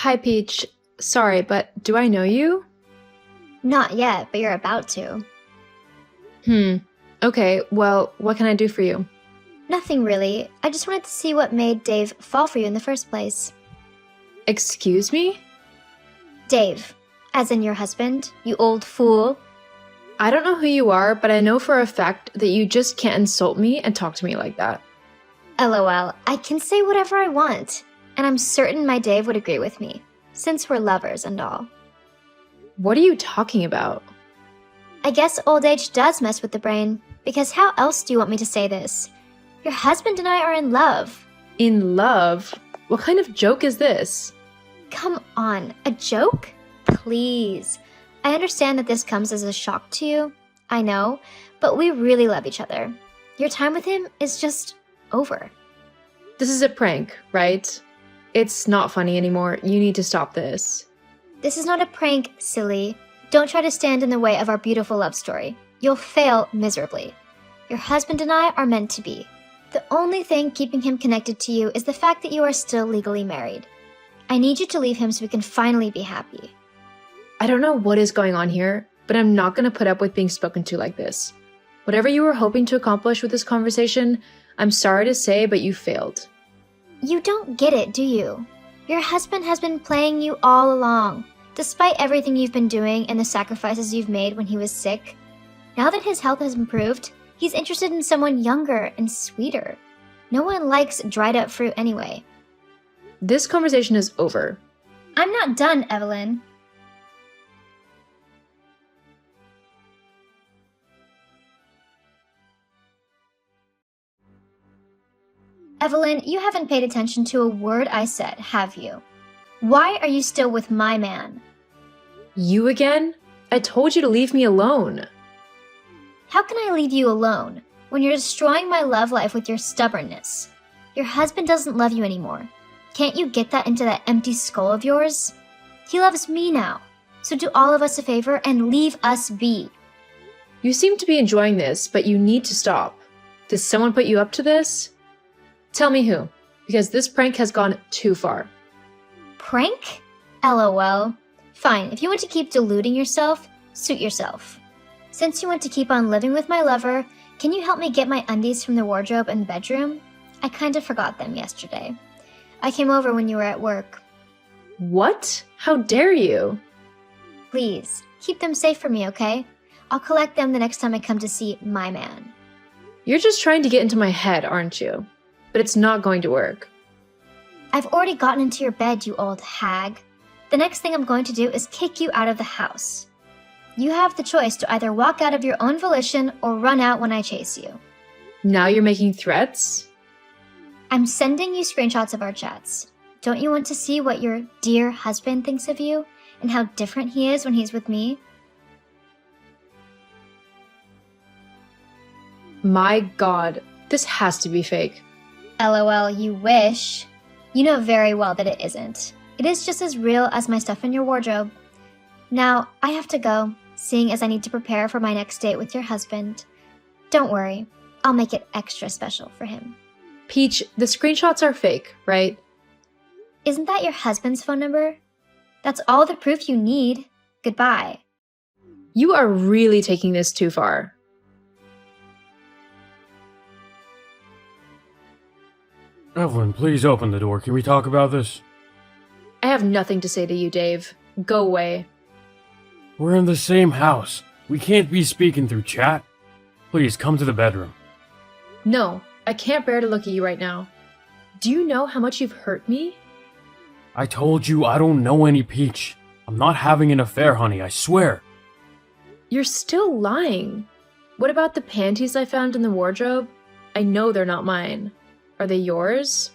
Hi, Peach. Sorry, but do I know you? Not yet, but you're about to. Okay, well, what can I do for you? Nothing really. I just wanted to see what made Dave fall for you in the first place. Excuse me? Dave, as in your husband, you old fool. I don't know who you are, but I know for a fact that you just can't insult me and talk to me like that. LOL, I can say whatever I want, and I'm certain my Dave would agree with me, since we're lovers and all. What are you talking about? I guess old age does mess with the brain, because how else do you want me to say this? Your husband and I are in love. In love? What kind of joke is this? Come on, a joke? Please. I understand that this comes as a shock to you, I know, but we really love each other. Your time with him is just over. This is a prank, right? It's not funny anymore. You need to stop this. This is not a prank, silly. Don't try to stand in the way of our beautiful love story. You'll fail miserably. Your husband and I are meant to be. The only thing keeping him connected to you is the fact that you are still legally married. I need you to leave him so we can finally be happy. I don't know what is going on here, but I'm not going to put up with being spoken to like this. Whatever you were hoping to accomplish with this conversation, I'm sorry to say, but you failed. You don't get it, do you? Your husband has been playing you all along, despite everything you've been doing and the sacrifices you've made when he was sick. Now that his health has improved, he's interested in someone younger and sweeter. No one likes dried up fruit anyway. This conversation is over. I'm not done, Evelyn. Evelyn, you haven't paid attention to a word I said, have you? Why are you still with my man? You again? I told you to leave me alone. How can I leave you alone when you're destroying my love life with your stubbornness? Your husband doesn't love you anymore. Can't you get that into that empty skull of yours? He loves me now, so do all of us a favor and leave us be. You seem to be enjoying this, but you need to stop. Did someone put you up to this? Tell me who, because this prank has gone too far. Prank? LOL. Fine, if you want to keep deluding yourself, suit yourself. Since you want to keep on living with my lover, can you help me get my undies from the wardrobe in the bedroom? I kinda forgot them yesterday. I came over when you were at work. What? How dare you? Please, keep them safe for me, okay? I'll collect them the next time I come to see my man. You're just trying to get into my head, aren't you? But it's not going to work. I've already gotten into your bed, you old hag. The next thing I'm going to do is kick you out of the house. You have the choice to either walk out of your own volition or run out when I chase you. Now you're making threats? I'm sending you screenshots of our chats. Don't you want to see what your dear husband thinks of you and how different he is when he's with me? My God, this has to be fake. LOL, you wish. You know very well that it isn't. It is just as real as my stuff in your wardrobe. Now, I have to go, seeing as I need to prepare for my next date with your husband. Don't worry, I'll make it extra special for him. Peach, the screenshots are fake, right? Isn't that your husband's phone number? That's all the proof you need. Goodbye. You are really taking this too far. Evelyn, please open the door. Can we talk about this? I have nothing to say to you, Dave. Go away. We're in the same house. We can't be speaking through chat. Please, come to the bedroom. No, I can't bear to look at you right now. Do you know how much you've hurt me? I told you I don't know any Peach. I'm not having an affair, honey, I swear. You're still lying. What about the panties I found in the wardrobe? I know they're not mine. Are they yours?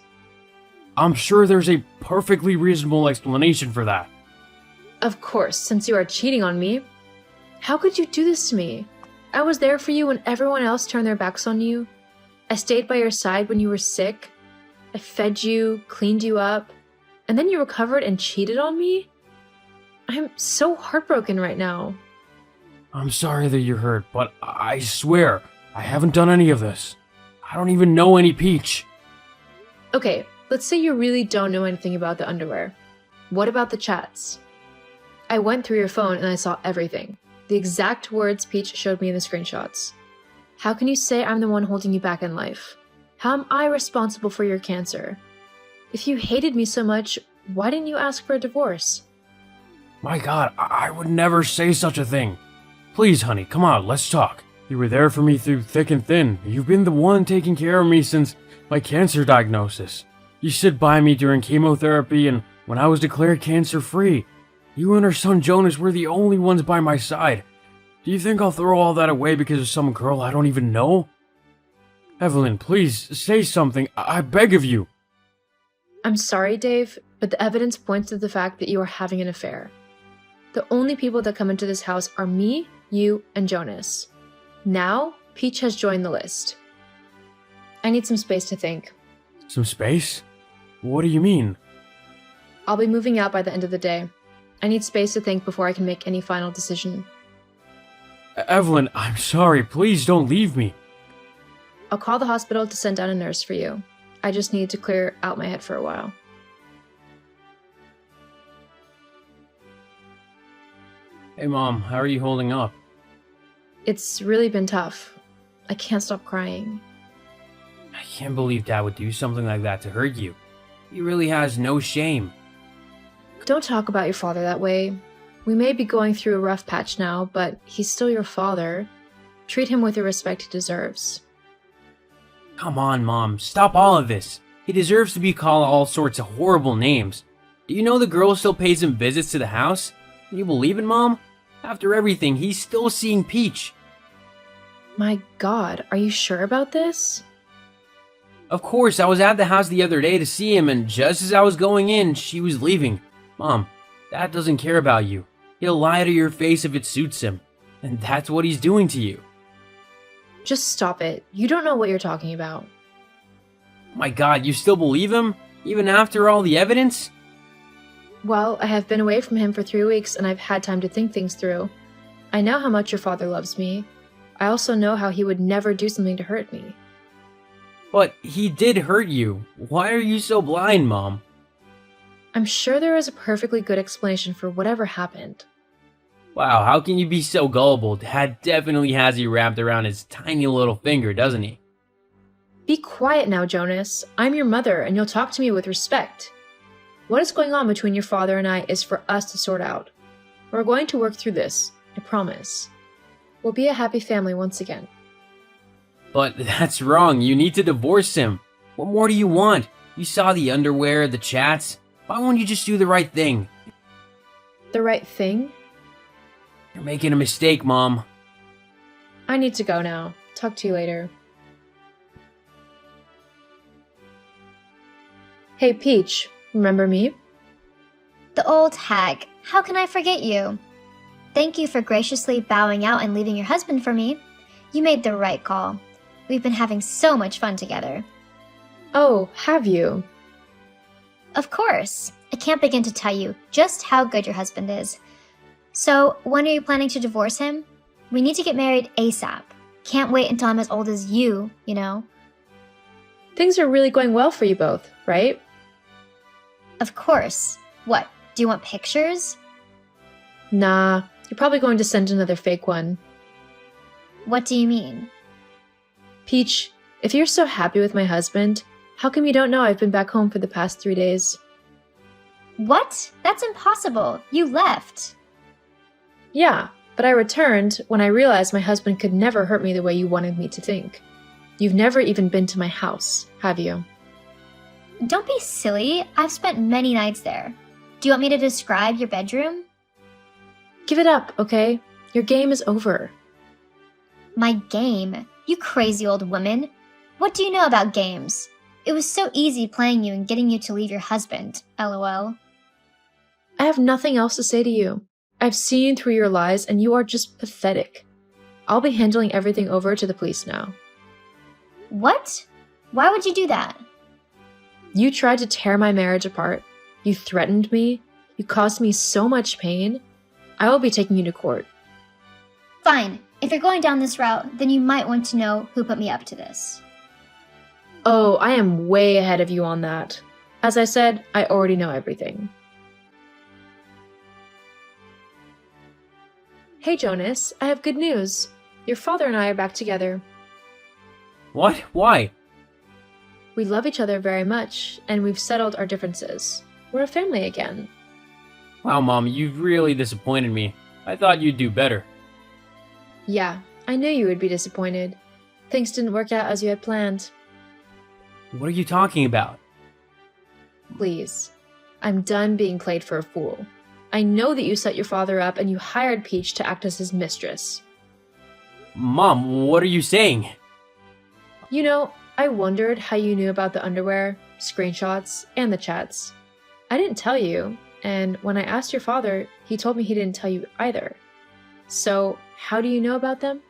I'm sure there's a perfectly reasonable explanation for that. Of course, since you are cheating on me. How could you do this to me? I was there for you when everyone else turned their backs on you. I stayed by your side when you were sick. I fed you, cleaned you up, and then you recovered and cheated on me? I'm so heartbroken right now. I'm sorry that you're hurt, but I swear, I haven't done any of this. I don't even know any Peach. Okay, let's say you really don't know anything about the underwear. What about the chats? I went through your phone and I saw everything. The exact words Peach showed me in the screenshots. How can you say I'm the one holding you back in life? How am I responsible for your cancer? If you hated me so much, why didn't you ask for a divorce? My God, I would never say such a thing. Please, honey, come on, let's talk. You were there for me through thick and thin. You've been the one taking care of me since my cancer diagnosis. You stood by me during chemotherapy and when I was declared cancer-free. You and her son Jonas were the only ones by my side. Do you think I'll throw all that away because of some girl I don't even know? Evelyn, please, say something. I beg of you. I'm sorry, Dave, but the evidence points to the fact that you are having an affair. The only people that come into this house are me, you, and Jonas. Now, Peach has joined the list. I need some space to think. Some space? What do you mean? I'll be moving out by the end of the day. I need space to think before I can make any final decision. Evelyn, I'm sorry. Please don't leave me. I'll call the hospital to send down a nurse for you. I just need to clear out my head for a while. Hey, Mom, how are you holding up? It's really been tough. I can't stop crying. I can't believe Dad would do something like that to hurt you. He really has no shame. Don't talk about your father that way. We may be going through a rough patch now, but he's still your father. Treat him with the respect he deserves. Come on, Mom, stop all of this. He deserves to be called all sorts of horrible names. Do you know the girl still pays him visits to the house? Can you believe it, Mom? After everything, he's still seeing Peach. My God, are you sure about this? Of course, I was at the house the other day to see him, and just as I was going in, she was leaving. Mom, Dad doesn't care about you. He'll lie to your face if it suits him. And that's what he's doing to you. Just stop it. You don't know what you're talking about. My God, you still believe him? Even after all the evidence? Well, I have been away from him for 3 weeks and I've had time to think things through. I know how much your father loves me. I also know how he would never do something to hurt me. But he did hurt you. Why are you so blind, Mom? I'm sure there is a perfectly good explanation for whatever happened. Wow, how can you be so gullible? Dad definitely has you wrapped around his tiny little finger, doesn't he? Be quiet now, Jonas. I'm your mother and you'll talk to me with respect. What is going on between your father and I is for us to sort out. We're going to work through this, I promise. We'll be a happy family once again. But that's wrong. You need to divorce him. What more do you want? You saw the underwear, the chats. Why won't you just do the right thing? The right thing? You're making a mistake, Mom. I need to go now. Talk to you later. Hey, Peach. Remember me? The old hag. How can I forget you? Thank you for graciously bowing out and leaving your husband for me. You made the right call. We've been having so much fun together. Oh, have you? Of course. I can't begin to tell you just how good your husband is. So, when are you planning to divorce him? We need to get married ASAP. Can't wait until I'm as old as you know. Things are really going well for you both, right? Of course. What, do you want pictures? Nah, you're probably going to send another fake one. What do you mean? Peach, if you're so happy with my husband, how come you don't know I've been back home for the past 3 days? What? That's impossible. You left. Yeah, but I returned when I realized my husband could never hurt me the way you wanted me to think. You've never even been to my house, have you? Don't be silly. I've spent many nights there. Do you want me to describe your bedroom? Give it up, okay? Your game is over. My game? You crazy old woman. What do you know about games? It was so easy playing you and getting you to leave your husband, lol. I have nothing else to say to you. I've seen through your lies and you are just pathetic. I'll be handling everything over to the police now. What? Why would you do that? You tried to tear my marriage apart. You threatened me. You caused me so much pain. I will be taking you to court. Fine. If you're going down this route, then you might want to know who put me up to this. Oh, I am way ahead of you on that. As I said, I already know everything. Hey Jonas, I have good news. Your father and I are back together. What? Why? We love each other very much, and we've settled our differences. We're a family again. Wow, Mom, you've really disappointed me. I thought you'd do better. Yeah, I knew you would be disappointed. Things didn't work out as you had planned. What are you talking about? Please. I'm done being played for a fool. I know that you set your father up and you hired Peach to act as his mistress. Mom, what are you saying? You know, I wondered how you knew about the underwear, screenshots, and the chats. I didn't tell you, and when I asked your father, he told me he didn't tell you either. So, how do you know about them?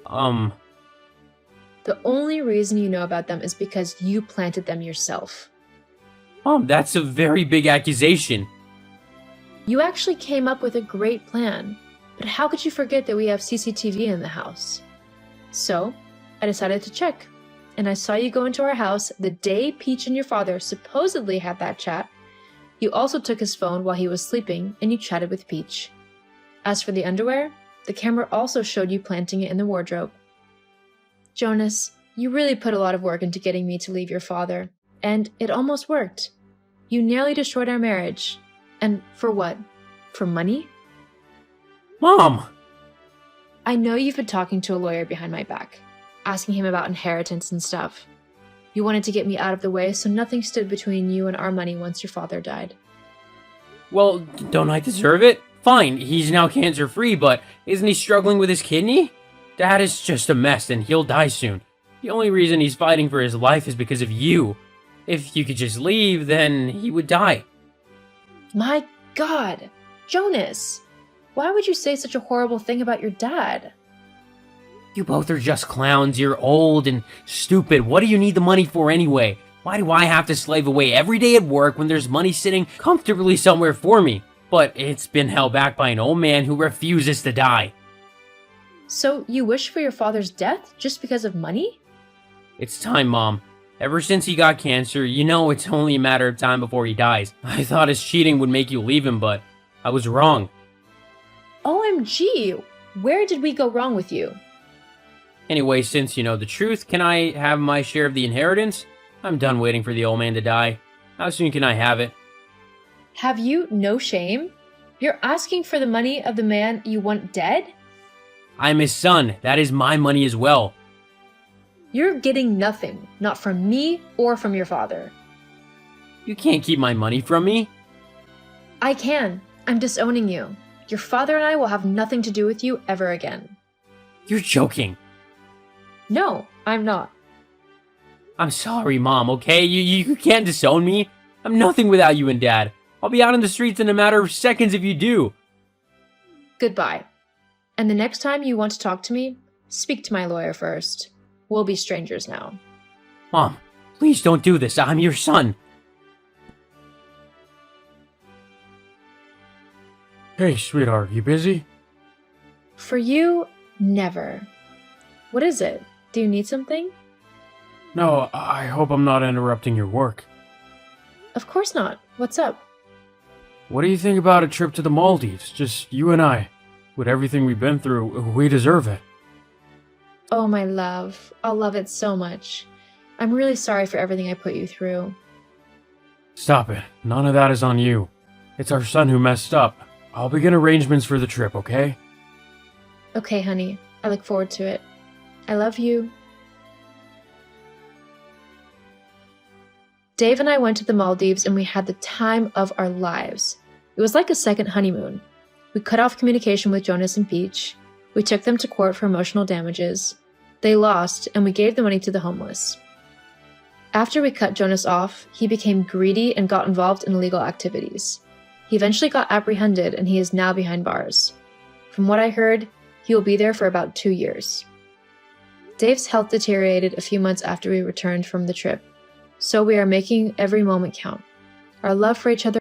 The only reason you know about them is because you planted them yourself. Mom, that's a very big accusation. You actually came up with a great plan, but how could you forget that we have CCTV in the house? So, I decided to check, and I saw you go into our house the day Peach and your father supposedly had that chat. You also took his phone while he was sleeping, and you chatted with Peach. As for the underwear, the camera also showed you planting it in the wardrobe. Jonas, you really put a lot of work into getting me to leave your father, and it almost worked. You nearly destroyed our marriage. And for what? For money? Mom! I know you've been talking to a lawyer behind my back, asking him about inheritance and stuff. You wanted to get me out of the way so nothing stood between you and our money once your father died. Well, don't I deserve it? Fine, he's now cancer-free, but isn't he struggling with his kidney? Dad is just a mess and he'll die soon. The only reason he's fighting for his life is because of you. If you could just leave, then he would die. My God! Jonas! Why would you say such a horrible thing about your dad? You both are just clowns. You're old and stupid. What do you need the money for anyway? Why do I have to slave away every day at work when there's money sitting comfortably somewhere for me? But it's been held back by an old man who refuses to die. So you wish for your father's death just because of money? It's time, Mom. Ever since he got cancer, you know it's only a matter of time before he dies. I thought his cheating would make you leave him, but I was wrong. OMG! Where did we go wrong with you? Anyway, since you know the truth, can I have my share of the inheritance? I'm done waiting for the old man to die. How soon can I have it? Have you no shame? You're asking for the money of the man you want dead? I'm his son. That is my money as well. You're getting nothing, not from me or from your father. You can't keep my money from me. I can. I'm disowning you. Your father and I will have nothing to do with you ever again. You're joking. No, I'm not. I'm sorry, Mom, okay? You can't disown me. I'm nothing without you and Dad. I'll be out in the streets in a matter of seconds if you do. Goodbye. And the next time you want to talk to me, speak to my lawyer first. We'll be strangers now. Mom, please don't do this. I'm your son. Hey, sweetheart, you busy? For you, never. What is it? Do you need something? No, I hope I'm not interrupting your work. Of course not. What's up? What do you think about a trip to the Maldives? Just you and I. With everything we've been through, we deserve it. Oh, my love. I'll love it so much. I'm really sorry for everything I put you through. Stop it. None of that is on you. It's our son who messed up. I'll begin arrangements for the trip, okay? Okay, honey. I look forward to it. I love you. Dave and I went to the Maldives and we had the time of our lives. It was like a second honeymoon. We cut off communication with Jonas and Peach. We took them to court for emotional damages. They lost, and we gave the money to the homeless. After we cut Jonas off, he became greedy and got involved in illegal activities. He eventually got apprehended, and he is now behind bars. From what I heard, he will be there for about 2 years. Dave's health deteriorated a few months after we returned from the trip, so we are making every moment count. Our love for each other